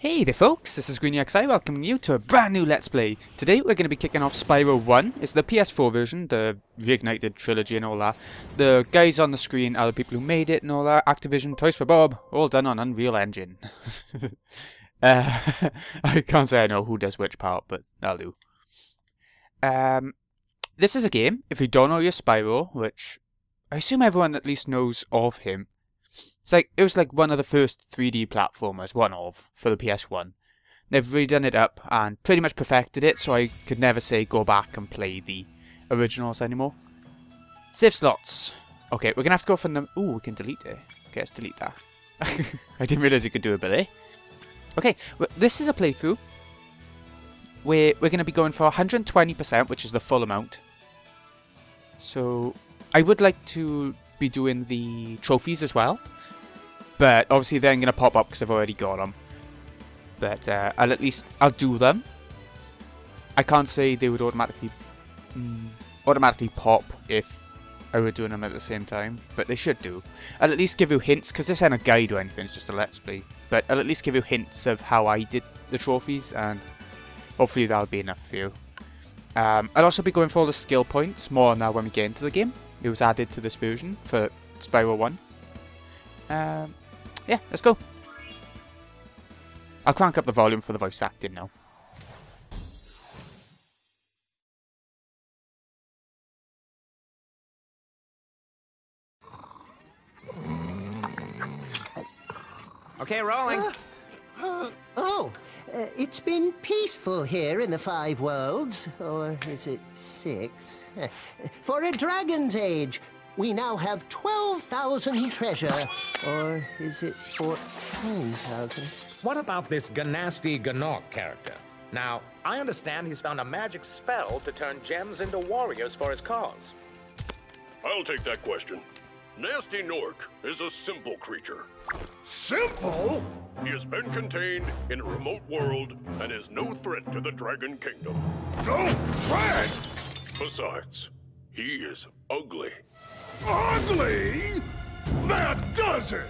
Hey there folks, this is GreenyXI welcoming you to a brand new Let's Play. Today we're going to be kicking off Spyro 1. It's the PS4 version, the reignited trilogy and all that. The guys on the screen are the people who made it and all that. Activision, Toys for Bob, all done on Unreal Engine. I can't say I know who does which part, but I'll do. This is a game, if you don't know your Spyro, which I assume everyone at least knows of him. It was like one of the first 3D platformers, for the PS1. They've redone it up and pretty much perfected it, so I could never say go back and play the originals anymore. Save slots. Okay, we're gonna have to go for them. Ooh, we can delete it. Okay, let's delete that. I didn't realize you could do it, but eh? Okay, well, this is a playthrough where we're gonna be going for 120%, which is the full amount. So I would like to be doing the trophies as well, but obviously they're going to pop up because I've already got them. But I'll do them. I can't say they would automatically pop if I were doing them at the same time, but they should do. I'll at least give you hints, because this ain't a guide or anything, it's just a let's play. But I'll at least give you hints of how I did the trophies, and hopefully that'll be enough for you. I'll also be going for all the skill points more now when we get into the game. It was added to this version for Spyro 1. Yeah, let's go. I'll crank up the volume for the voice acting now. Okay, rolling. It's been peaceful here in the 5 worlds, or is it 6? For a dragon's age, we now have 12,000 treasure, or is it 14,000? What about this Gnasty Gnorc character? Now, I understand he's found a magic spell to turn gems into warriors for his cause. I'll take that question. Gnasty Gnorc is a simple creature. Simple? He has been contained in a remote world and is no threat to the Dragon Kingdom. No threat? Besides, he is ugly. Ugly? That does it!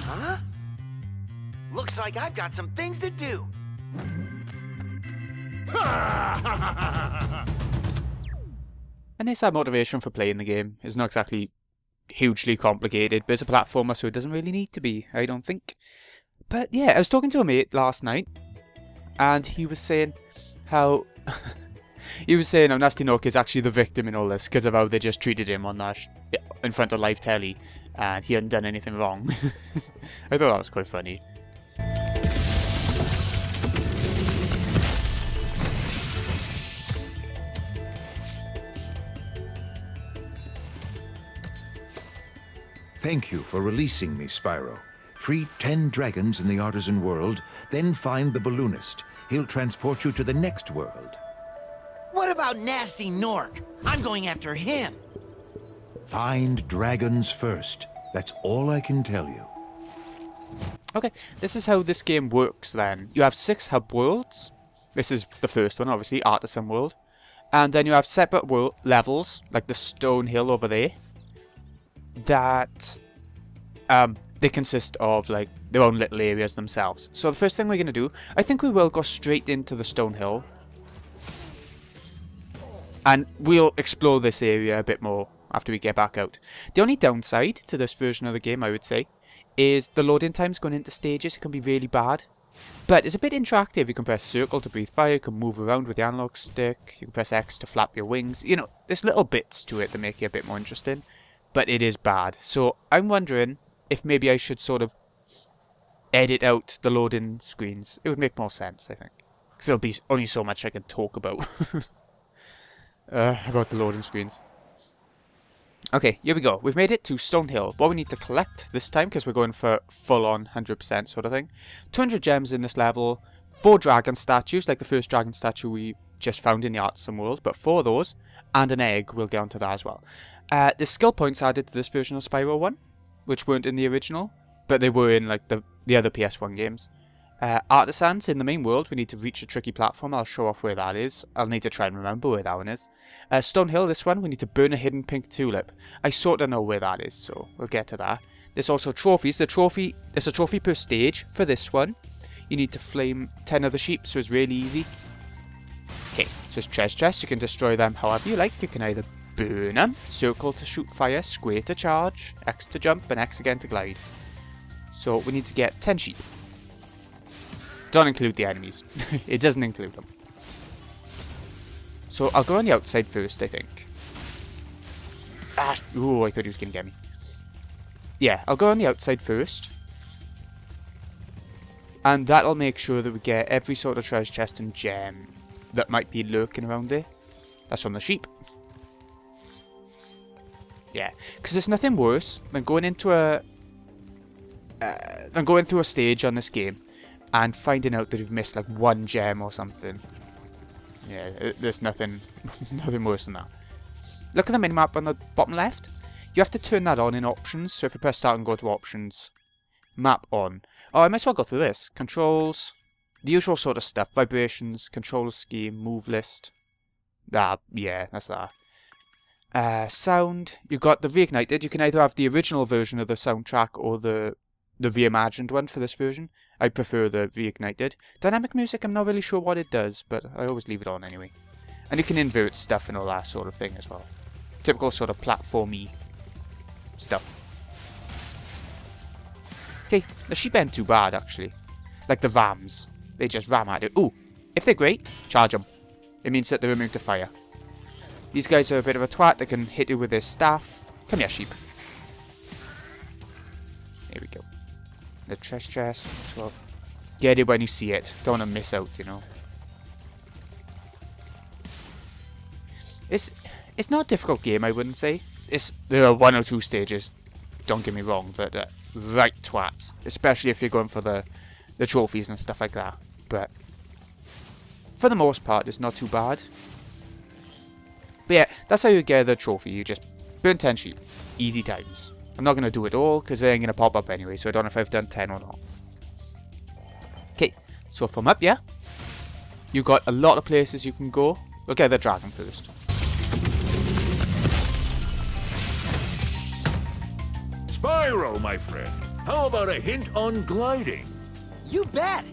Huh? Looks like I've got some things to do. And there's our motivation for playing the game. It's not exactly hugely complicated, but it's a platformer, so it doesn't really need to be, I don't think. But yeah, I was talking to a mate last night, and he was saying how Gnasty Gnorc is actually the victim in all this because of how they just treated him on that in front of live telly, and he hadn't done anything wrong. I thought that was quite funny. Thank you for releasing me, Spyro. Free 10 dragons in the Artisan World, then find the balloonist. He'll transport you to the next world. What about Gnasty Gnorc? I'm going after him. Find dragons first. That's all I can tell you. Okay, this is how this game works then. You have 6 hub worlds. This is the first one, obviously, Artisan World. And then you have separate world levels, like the stone hill over there, that they consist of like their own little areas themselves. So the first thing we're going to do, I think we will go straight into the stone hill, and we'll explore this area a bit more after we get back out. The only downside to this version of the game, I would say, is the loading times going into stages. It can be really bad, but it's a bit interactive. You can press circle to breathe fire, you can move around with the analog stick, you can press X to flap your wings. You know, there's little bits to it that make it a bit more interesting. But it is bad. So I'm wondering if maybe I should sort of edit out the loading screens. It would make more sense, I think. Because there'll be only so much I can talk about. About the loading screens. Okay, here we go. We've made it to Stone Hill. What we need to collect this time, because we're going for full-on 100% sort of thing. 200 gems in this level. 4 dragon statues, like the first dragon statue we just found in the Artisan World. But 4 of those, and an egg. We'll get onto that as well. The skill points added to this version of Spyro 1, which weren't in the original, but they were in like the other PS1 games. Artisans in the main world, we need to reach a tricky platform. I'll show off where that is. I'll need to try and remember where that one is. Stonehill, this one, we need to burn a hidden pink tulip. I sort of know where that is, so we'll get to that. There's also trophies. There's a trophy per stage for this one. You need to flame 10 of the sheep, so it's really easy. Okay, so it's treasure chests. You can destroy them however you like. You can either burn them, circle to shoot fire, square to charge, X to jump, and X again to glide. So we need to get 10 sheep. Don't include the enemies. It doesn't include them. So I'll go on the outside first, I think. Ooh, I thought he was going to get me. Yeah, I'll go on the outside first. And that'll make sure that we get every sort of treasure chest and gem that might be lurking around there. That's from the sheep. Yeah, because there's nothing worse than going into going through a stage on this game and finding out that you've missed like one gem or something. Yeah, there's nothing worse than that. Look at the minimap on the bottom left. You have to turn that on in options. So if you press start and go to options, map on. Oh, I might as well go through this. Controls, the usual sort of stuff. Vibrations, controller scheme, move list. Yeah, that's that. Sound, you've got the reignited. You can either have the original version of the soundtrack or the reimagined one for this version. I prefer the reignited. Dynamic music, I'm not really sure what it does, but I always leave it on anyway. And you can invert stuff and all that sort of thing as well. Typical sort of platformy stuff. Okay, the sheep ain't too bad actually. Like the rams, they just ram at it. Ooh, if they're great, charge them. It means that they're immune to fire. These guys are a bit of a twat. They can hit you with their staff. Come here, sheep. There we go. The treasure chest. So get it when you see it. Don't want to miss out, you know. It's not a difficult game, I wouldn't say. There are 1 or 2 stages. Don't get me wrong, but right twats. Especially if you're going for the trophies and stuff like that. But for the most part, it's not too bad. But yeah, that's how you get the trophy. You just burn 10 sheep. Easy times. I'm not going to do it all, because they ain't going to pop up anyway, so I don't know if I've done 10 or not. Okay, so from up, yeah? You've got a lot of places you can go. We'll get the dragon first. Spyro, my friend, how about a hint on gliding? You bet!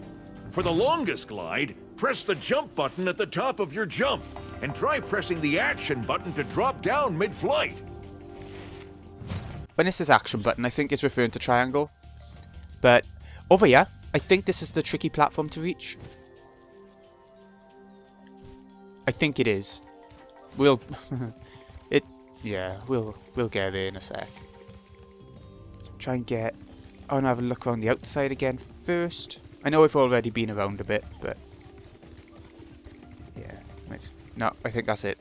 For the longest glide, press the jump button at the top of your jump, and try pressing the action button to drop down mid-flight. When it says action button, I think it's referring to triangle. But over here, I think this is the tricky platform to reach. I think it is. We'll get there in a sec. Try and get. I want to have a look around the outside again first. I know we've already been around a bit, but yeah. No, I think that's it.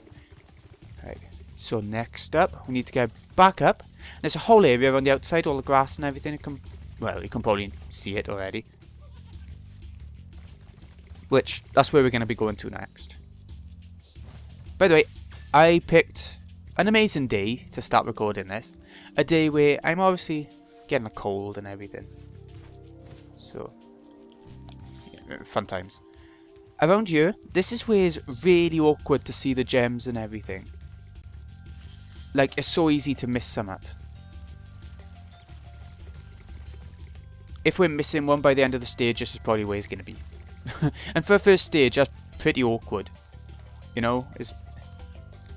Right. So next up, we need to get back up. There's a whole area on the outside, all the grass and everything. Well, you can probably see it already. Which, that's where we're going to be going to next. By the way, I picked an amazing day to start recording this. A day where I'm obviously getting a cold and everything. So, yeah, fun times. Around here, this is where it's really awkward to see the gems and everything. Like, it's so easy to miss some at. If we're missing one by the end of the stage, this is probably where it's going to be. And for a first stage, that's pretty awkward. You know, it's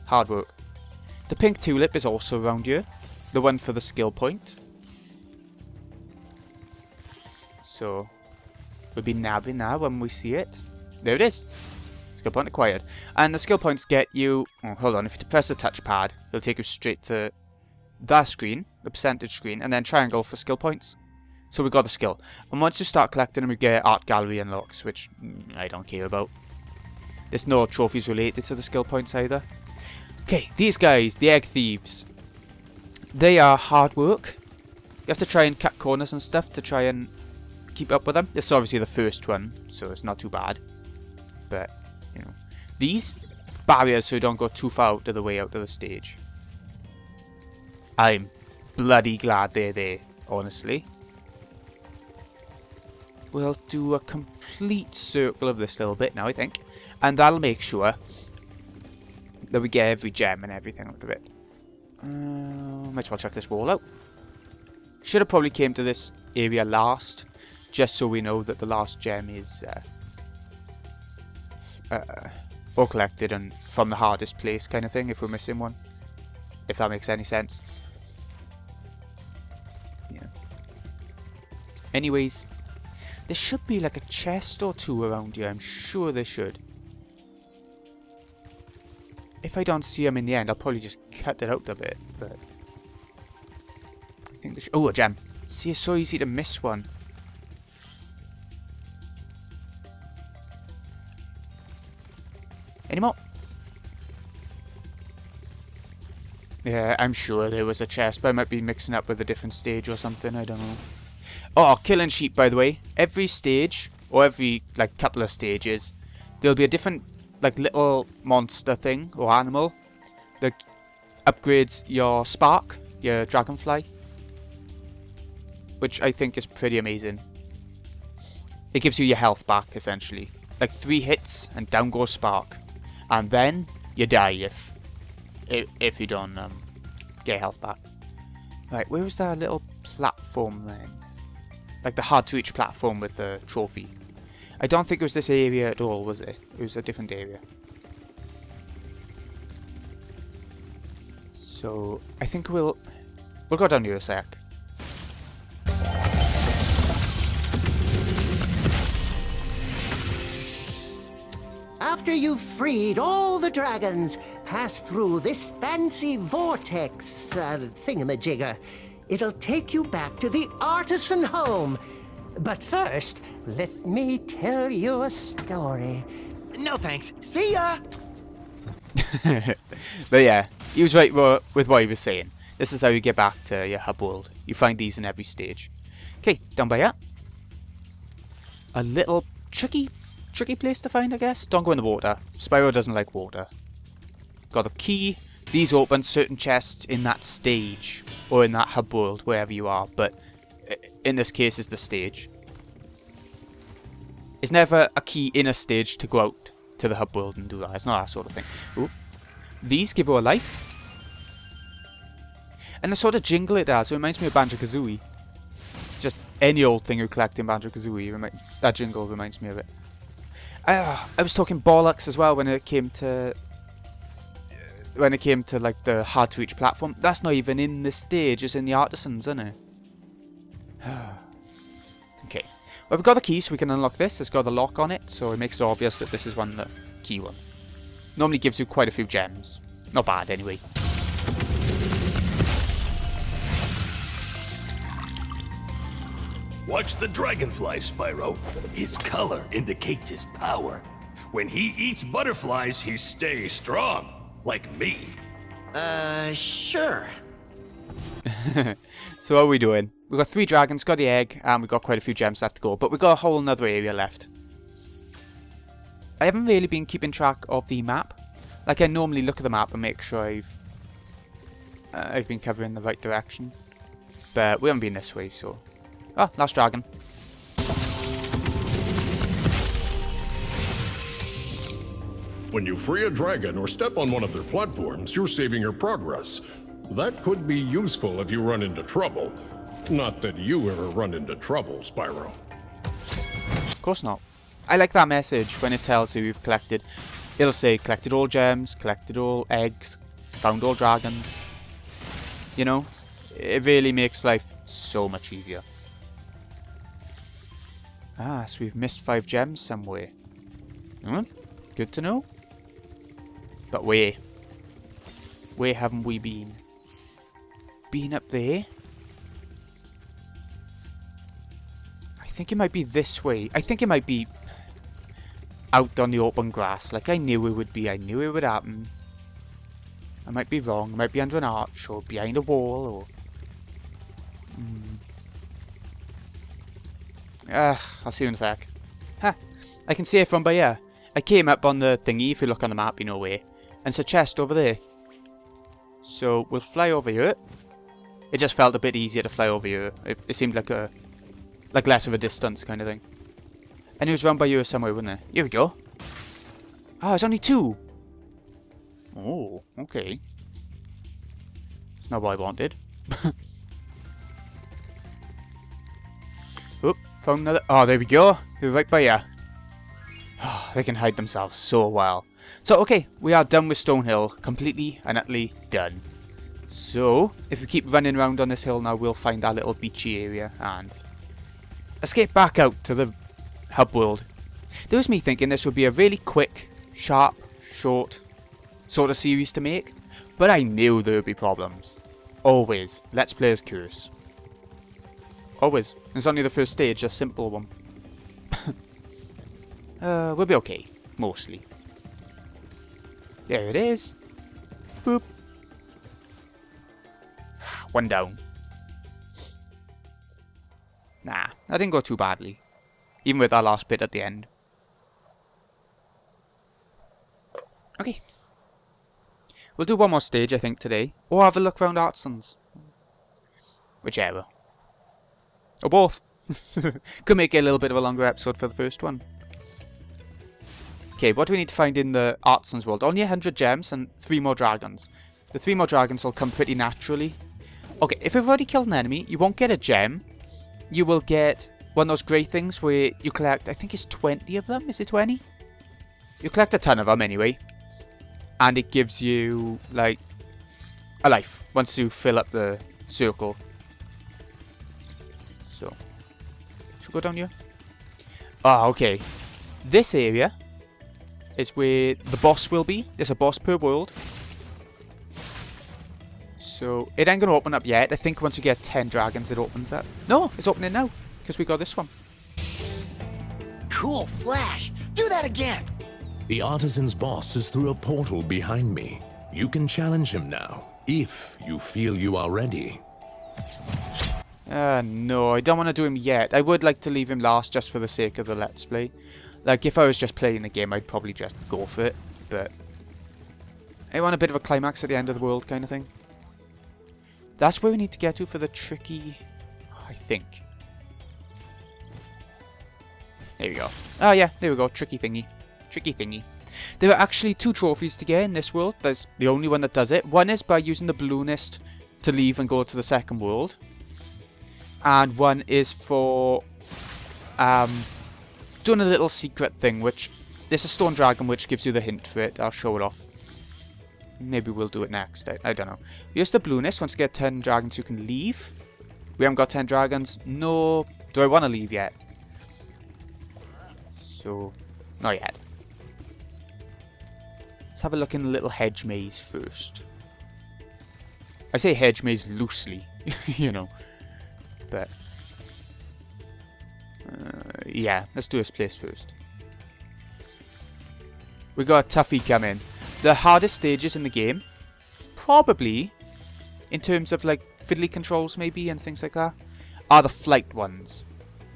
hard work. The pink tulip is also around here. The one for the skill point. So, we'll be nabbing that when we see it. There it is. Skill point acquired. And the skill points get you... Oh, hold on. If you press the touchpad, it'll take you straight to that screen, the percentage screen, and then triangle for skill points. So we got the skill. And once you start collecting them, we get art gallery unlocks, which I don't care about. There's no trophies related to the skill points either. Okay, these guys, the egg thieves. They are hard work. You have to try and cut corners and stuff to try and keep up with them. This is obviously the first one, so it's not too bad. But, you know, these barriers so you don't go too far out of the way out of the stage. I'm bloody glad they're there, honestly. we'll do a complete circle of this little bit now, I think. And that'll make sure that we get every gem and everything out of it. Might as well check this wall out. Should have probably came to this area last, just so we know that the last gem is all collected and from the hardest place kind of thing, if we're missing one. If that makes any sense. Yeah. Anyways, there should be like a chest or two around here. I'm sure there should. If I don't see them in the end, I'll probably just cut it out a bit. But I think there should... Oh, a gem. See, it's so easy to miss one. Any more? Yeah, I'm sure there was a chest, but I might be mixing up with a different stage or something. I don't know. Oh, killing sheep, by the way. Every stage, or every, like, couple of stages, there'll be a different, like, little monster thing, or animal, that upgrades your spark, your dragonfly. Which I think is pretty amazing. It gives you your health back, essentially. Like, 3 hits, and down goes spark. And then, you die if you don't get health back. Right, where was that little platform then? Like the hard to reach platform with the trophy. I don't think it was this area at all, was it? It was a different area. So I think we'll go down here a sec. After you've freed all the dragons, pass through this fancy vortex thingamajigger. It'll take you back to the artisan home. But first, let me tell you a story. No thanks. See ya! But yeah, he was right with what he was saying. This is how you get back to your hub world. You find these in every stage. Okay, down by here. A little tricky place to find, I guess. Don't go in the water. Spyro doesn't like water. Got a key. These open certain chests in that stage, or in that hub world, wherever you are, but in this case it's the stage. It's never a key in a stage to go out to the hub world and do that. It's not that sort of thing. Ooh. These give her a life. And the sort of jingle it does, it reminds me of Banjo-Kazooie. Just any old thing you collect in Banjo-Kazooie, that jingle reminds me of it. I was talking bollocks as well when it came to like the hard to reach platform. That's not even in this stage, it's in the artisans, isn't it? Okay. Well, we've got the key so we can unlock this. It's got a lock on it, so it makes it obvious that this is one of the key ones. Normally gives you quite a few gems. Not bad anyway. Watch the dragonfly, Spyro. His color indicates his power. When he eats butterflies, he stays strong. Like me. Sure. So what are we doing? We've got 3 dragons, got the egg, and we've got quite a few gems left to go. But we've got a whole another area left. I haven't really been keeping track of the map. Like, I normally look at the map and make sure I've been covering the right direction. But we haven't been this way, so... Oh, last dragon. When you free a dragon or step on one of their platforms, you're saving your progress. That could be useful if you run into trouble. Not that you ever run into trouble, Spyro. Of course not. I like that message when it tells you you've collected. It'll say, collected all gems, collected all eggs, found all dragons. You know, it really makes life so much easier. Ah, so we've missed 5 gems somewhere. Good to know. But where haven't we been? Been up there? I think it might be this way. I think it might be out on the open grass. Like I knew it would be. I knew it would happen. I might be wrong. It might be under an arch or behind a wall or... I'll see you in a sec. Ha! I can see it from by here. I came up on the thingy, if you look on the map, you know where. And it's a chest over there. So, we'll fly over here. It just felt a bit easier to fly over here. It seemed like less of a distance kind of thing. And it was round by you somewhere, wasn't it? Here we go. Oh, it's only 2. Oh, okay. It's not what I wanted. Oop, found another. Oh, there we go. They're right by you. Oh, they can hide themselves so well. So, okay, we are done with Stonehill. Completely and utterly done. So, if we keep running around on this hill now, we'll find that little beachy area and escape back out to the hub world. There was me thinking this would be a really quick, sharp, short sort of series to make, but I knew there would be problems. Always. Let's Player's curse. Always. It's only the first stage, a simple one. We'll be okay. Mostly. There it is. Boop. One down. Nah, that didn't go too badly. Even with that last bit at the end. Okay. We'll do one more stage, I think, today. Or have a look around Artisans. Whichever. Or both. Could make it a little bit of a longer episode for the first one. Okay, what do we need to find in the Artisans World? Only 100 gems and 3 more dragons. The 3 more dragons will come pretty naturally. Okay, if you've already killed an enemy, you won't get a gem. You will get one of those grey things where you collect, I think it's 20 of them. Is it 20? You collect a ton of them anyway. And it gives you, like, a life once you fill up the circle. So, should we go down here? Ah, okay. This area is where the boss will be. There's a boss per world. So, it ain't going to open up yet. I think once you get 10 dragons, it opens up. No, it's opening now. Because we got this one. Cool flash. Do that again. The Artisan's boss is through a portal behind me. You can challenge him now, if you feel you are ready. No, I don't want to do him yet. I would like to leave him last just for the sake of the Let's Play. Like, if I was just playing the game, I'd probably just go for it. But I want a bit of a climax at the end of the world kind of thing. That's where we need to get to for the tricky... I think. There we go. Oh yeah, there we go. Tricky thingy. Tricky thingy. There are actually 2 trophies to get in this world. That's the only one that does it. One is by using the balloonist to leave and go to the second world. And one is for doing a little secret thing, which there's a stone dragon which gives you the hint for it. I'll show it off. Maybe we'll do it next. I don't know. Use the balloonist. Once you get 10 dragons, you can leave. We haven't got 10 dragons. No. Do I want to leave yet? So, not yet. Let's have a look in the little hedge maze first. I say hedge maze loosely, you know. But, yeah, let's do this place first. We got a toughie coming. The hardest stages in the game, probably, in terms of like fiddly controls maybe and things like that, are the flight ones.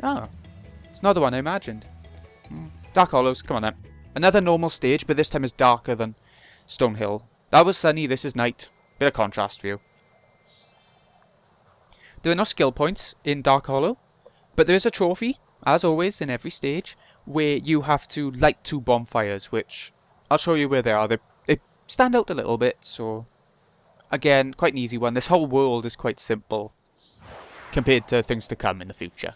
Oh, it's not the one I imagined. Dark Hollows, come on then. Another normal stage, but this time is darker than Stonehill. That was sunny, this is night. Bit of contrast for you. There are no skill points in Dark Hollow, but there is a trophy, as always in every stage, where you have to light 2 bonfires, which I'll show you where they are. They stand out a little bit, so again, quite an easy one. This whole world is quite simple compared to things to come in the future.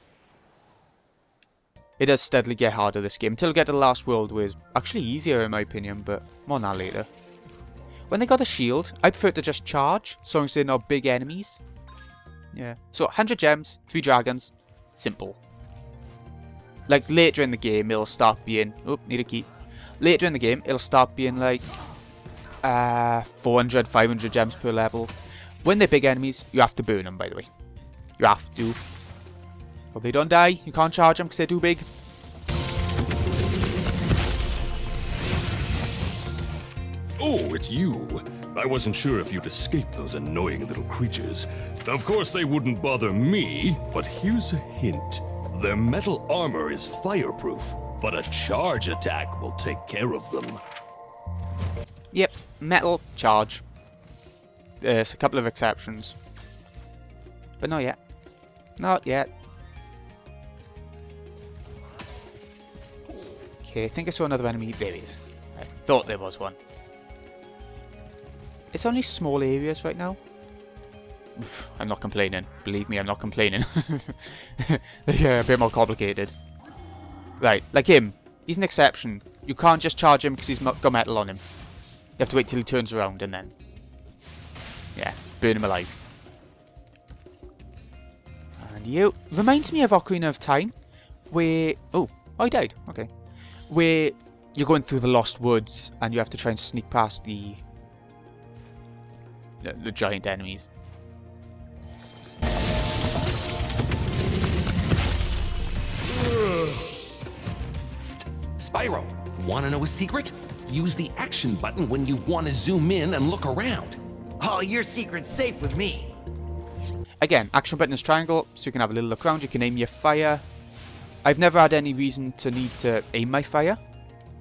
It does steadily get harder this game, until you get to the last world, where it's actually easier in my opinion, but more on that later. When they got a shield, I prefer to just charge, so long as they're not big enemies. Yeah, so 100 gems, 3 dragons, simple. Like later in the game, it'll start being, oh, need a key. Later in the game, it'll start being like 400, 500 gems per level. When they're big enemies, you have to burn them, by the way. You have to. Or they don't die. You can't charge them because they're too big. Oh, it's you. I wasn't sure if you'd escape those annoying little creatures. Of course they wouldn't bother me, but here's a hint. Their metal armor is fireproof, but a charge attack will take care of them. Yep, metal, charge. There's a couple of exceptions. But not yet. Not yet. Okay, I think I saw another enemy. There it is. I thought there was one. It's only small areas right now. Oof, I'm not complaining. Believe me, I'm not complaining. Yeah, a bit more complicated. Right, like him. He's an exception. You can't just charge him because he's got metal on him. You have to wait till he turns around and then... yeah, burn him alive. And you... reminds me of Ocarina of Time. Where... oh, I died. Okay. Where you're going through the Lost Woods and you have to try and sneak past the giant enemies. Spyro, wanna know a secret? Use the action button when you want to zoom in and look around. Oh, your secret's safe with me. Again, action button is triangle, so you can have a little look around. You can aim your fire. I've never had any reason to need to aim my fire,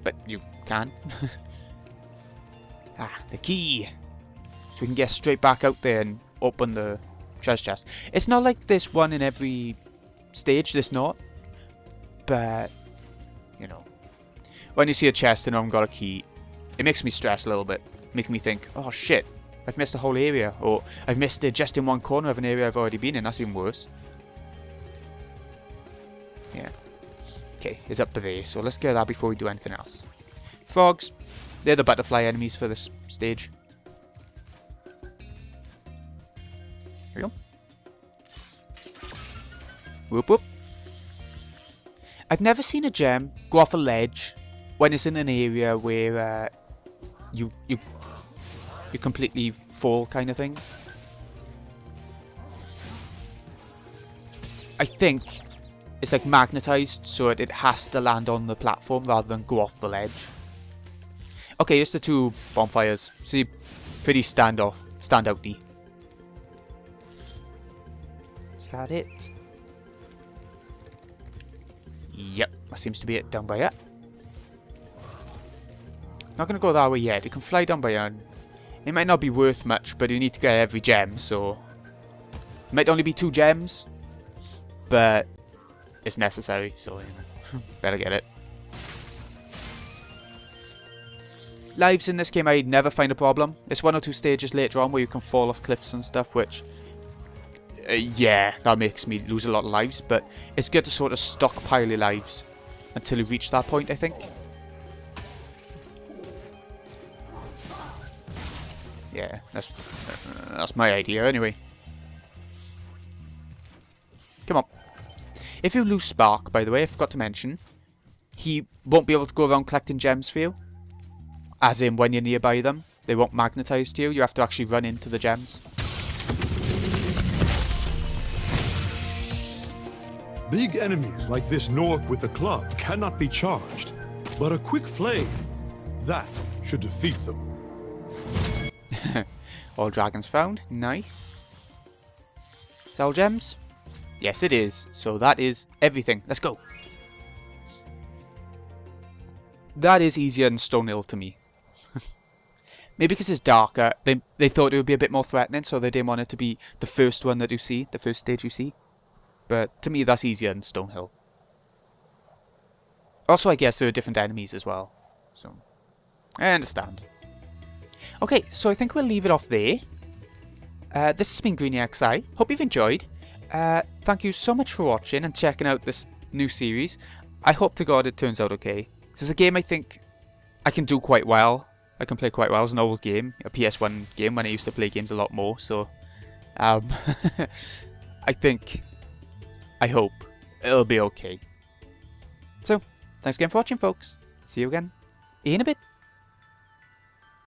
but you can. Ah, the key. So we can get straight back out there and open the treasure chest. It's not like there's one in every stage, there's not. But, you know, when you see a chest and I haven't got a key, it makes me stress a little bit. Making me think, oh shit, I've missed a whole area. Or I've missed it just in one corner of an area I've already been in. That's even worse. Yeah. Okay, it's up to there. So let's get that before we do anything else. Frogs. They're the butterfly enemies for this stage. Here we go. Whoop whoop. I've never seen a gem go off a ledge when it's in an area where you completely fall kind of thing. I think it's like magnetized so it has to land on the platform rather than go off the ledge. Okay, here's the two bonfires. See, pretty standouty. Is that it? Yep, that seems to be it down by here. Not gonna go that way yet. You can fly down by here. It might not be worth much, but you need to get every gem, so it might only be 2 gems, but it's necessary, so you know, better get it. Lives in this game I never find a problem. There's 1 or 2 stages later on where you can fall off cliffs and stuff, which yeah, that makes me lose a lot of lives, but it's good to sort of stockpile your lives until you reach that point, I think. Yeah, that's my idea anyway. Come on. If you lose Spark, by the way, I forgot to mention, he won't be able to go around collecting gems for you. As in, when you're nearby them, they won't magnetize to you. You have to actually run into the gems. Big enemies like this Gnorc with the club cannot be charged, but a quick flame, that should defeat them. All dragons found. Nice. Sell gems? Yes, it is. So that is everything. Let's go. That is easier than Stonehill to me. Maybe because it's darker, they thought it would be a bit more threatening, so they didn't want it to be the first one that you see, the first stage you see. But to me, that's easier than Stonehill. Also, I guess there are different enemies as well, so I understand. Okay, so I think we'll leave it off there. This has been GreenyXI. Hope you've enjoyed. Thank you so much for watching and checking out this new series. I hope to God it turns out okay. This is a game I think I can do quite well. I can play quite well. It's an old game, a PS1 game when I used to play games a lot more. So, I hope it'll be okay. So, thanks again for watching, folks. See you again in a bit.